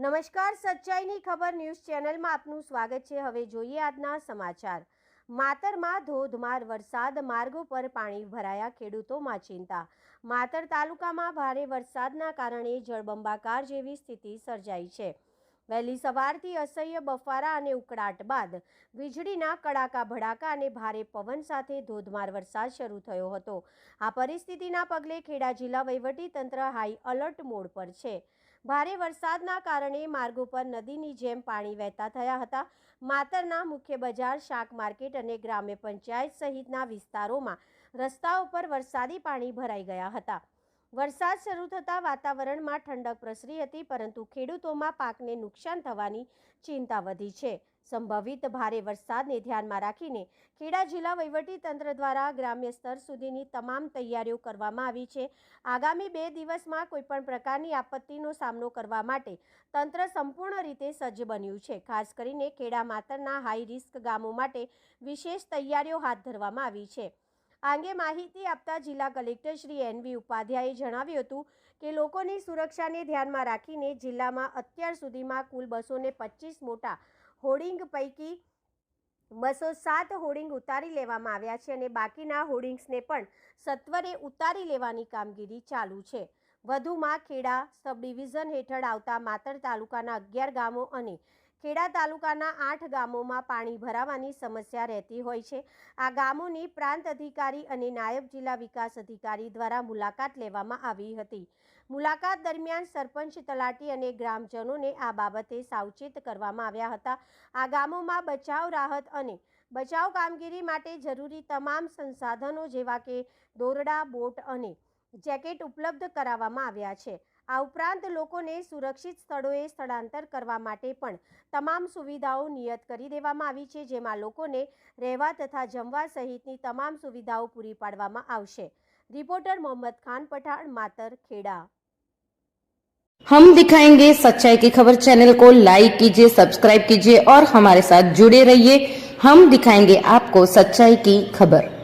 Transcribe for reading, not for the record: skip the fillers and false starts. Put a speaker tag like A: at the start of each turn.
A: નમસ્કાર, સચ્ચાઈની ખબર ન્યૂઝ ચેનલમાં આપનું સ્વાગત છે। હવે જોઈએ આજના સમાચાર। માતરમાં ધોધમાર વરસાદ, માર્ગો પર પાણી ભરાયા, ખેડૂતોમાં ચિંતા। માતર તાલુકામાં ભારે વરસાદના કારણે જળબંબાકાર જેવી સ્થિતિ સર્જાઈ છે। વહેલી સવારથી અસહ્ય બફારા અને ઉકળાટ બાદ વીજળીના કડાકા ભડાકા અને ભારે પવન સાથે ધોધમાર વરસાદ શરૂ થયો હતો। આ પરિસ્થિતિના પગલે ખેડા જિલ્લા વહીવટીતંત્ર હાઈ એલર્ટ મોડ પર છે। ભારે વરસાદના કારણે માર્ગો પર નદીની જેમ પાણી વહેતા થયા હતા। માતરના મુખ્ય બજાર, શાક માર્કેટ અને ગ્રામ્ય પંચાયત સહિતના વિસ્તારોમાં રસ્તાઓ પર વરસાદી પાણી ભરાઈ ગયા હતા। વરસાદ શરૂ થતાં વાતાવરણમાં ઠંડક પ્રસરી હતી, પરંતુ ખેડૂતોમાં પાકને નુકસાન થવાની ચિંતા વધી છે। સંભવિત ભારે વરસાદને ધ્યાનમાં રાખીને ખેડા જિલ્લા વહીવટીતંત્ર દ્વારા ગ્રામ્ય સ્તર સુધીની તમામ તૈયારીઓ કરવામાં આવી છે। આગામી 2 દિવસમાં કોઈપણ પ્રકારની આપત્તિનો સામનો કરવા માટે તંત્ર સંપૂર્ણ રીતે સજ્જ બન્યું છે। ખાસ કરીને ખેડા માતરના હાઈ રિસ્ક ગામો માટે વિશેષ તૈયારીઓ હાથ ધરવામાં આવી છે। આ અંગે માહિતી આપતા જિલ્લા કલેક્ટર શ્રી NV ઉપાધ્યાયે જણાવ્યું હતું કે લોકોની સુરક્ષાને ધ્યાનમાં રાખીને જિલ્લામાં અત્યાર સુધીમાં કુલ 225 મોટા હોર્ડિંગ પૈકી 207 હોર્ડિંગ ઉતારી લેવામાં આવ્યા છે અને બાકીના હોર્ડિંગ્સને પણ સત્વરે ઉતારી લેવાની કામગીરી ચાલુ છે। વધુમાં ખેડા સબ ડિવિઝન હેઠળ આવતા માતર તાલુકાના 11 ગામો અને ખેડા તાલુકાના 8 ગામોમાં પાણી ભરાવાની સમસ્યા રહેતી હોય છે। આ ગામોની પ્રાંત અધિકારી અને નાયબ જિલ્લા વિકાસ અધિકારી દ્વારા મુલાકાત લેવામાં આવી હતી। મુલાકાત દરમિયાન સરપંચ, તલાટી અને ગ્રામજનોને આ બાબતે સાવચેત કરવામાં આવ્યા હતા। આ ગામોમાં બચાવ, રાહત અને બચાવ કામગીરી માટે જરૂરી તમામ સંસાધનો જેવા કે દોરડા, બોટ અને જેકેટ ઉપલબ્ધ કરાવવામાં આવ્યા છે। આ ઉપરાંત લોકોને સુરક્ષિત સ્થળોએ સ્થળાંતર કરવા માટે પણ તમામ સુવિધાઓ નિયત કરી દેવામાં આવી છે, જેમાં લોકોને રહેવા તથા જમવા સહિતની તમામ સુવિધાઓ પૂરી પાડવામાં આવશે। रिपोर्टर मोहम्मद खान पठान, मातर, खेड़ा।
B: हम दिखाएंगे सच्चाई की खबर चैनल को लाइक कीजिए, सब्सक्राइब कीजिए और हमारे साथ जुड़े रहिए। हम दिखाएंगे आपको सच्चाई की खबर।